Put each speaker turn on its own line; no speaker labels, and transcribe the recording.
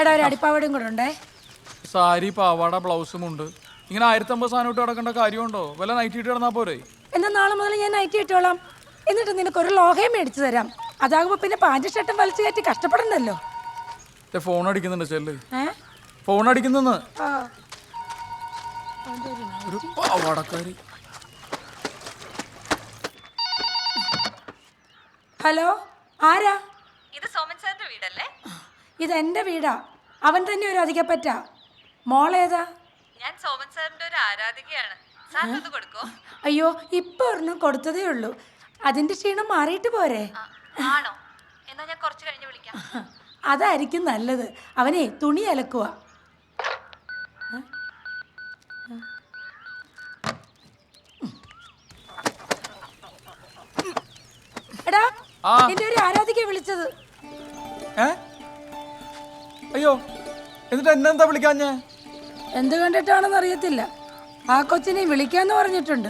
എടാ ഒരു അടിപ്പാവടയും കൂടെ ഉണ്ടേ.
സാരി പാവാട ബ്ലൗസും ഉണ്ട്. ഇങ്ങനെ 1500 സാധനം ഇട്ട് കിടക്കേണ്ട കാര്യമുണ്ടോ? വല്ല നൈറ്റ് ഇട്ട് കിടന്നാ പോരെ?
എന്നാ നാളെ മുതൽ ഞാൻ നൈറ്റി ഇട്ടോളാം. എന്നിട്ട് നിനക്ക് ഒരു ലോഹയും മേടിച്ചു തരാം. അതാകുമ്പോ പിന്നെ പാൻറ് ഷർട്ടും വലിച്ചു കയറ്റി കഷ്ടപ്പെടണ്ടല്ലോ.
ഫോൺ അടിക്കുന്നുണ്ട് ചെല്ല്. ഫോൺ അടിക്കുന്നെന്ന്. ഒരു പാവാടക്കാരി.
ഹലോ, ആരാ?
ഇത് സോമൻ സാറിന്റെ വീടല്ലേ?
ഇതെന്റെ വീടാ. അവൻ തന്നെ ഒരു അധികപ്പറ്റ. മോളേതാ?
ഞാൻ സോമൻ സാറിന്റെ ഒരു ആരാധികയാണ്. സാറിനൊന്ന് കൊടുക്കോ?
അയ്യോ, ഇപ്പൊ ഒരെണ്ണം കൊടുത്തതേ ഉള്ളൂ. അതിന്റെ ക്ഷീണം മാറിയിട്ട് പോരെ?
ആണോ? എന്നാ ഞാൻ കുറച്ച് കഴിഞ്ഞ് വിളിക്കാം.
അതായിരിക്കും നല്ലത്. അവനെ തുണി അലക്കുക. എടാ, എന്റെ ഒരു ആരാധിക വിളിച്ചത്.
അയ്യോ, എന്നിട്ട് എന്നെന്താ വിളിക്കാഞ്ഞേ?
എന്ത് കണ്ടിട്ടാണെന്ന് അറിയത്തില്ല. ആ കൊച്ചിനെ വിളിക്കാന്ന് പറഞ്ഞിട്ടുണ്ട്.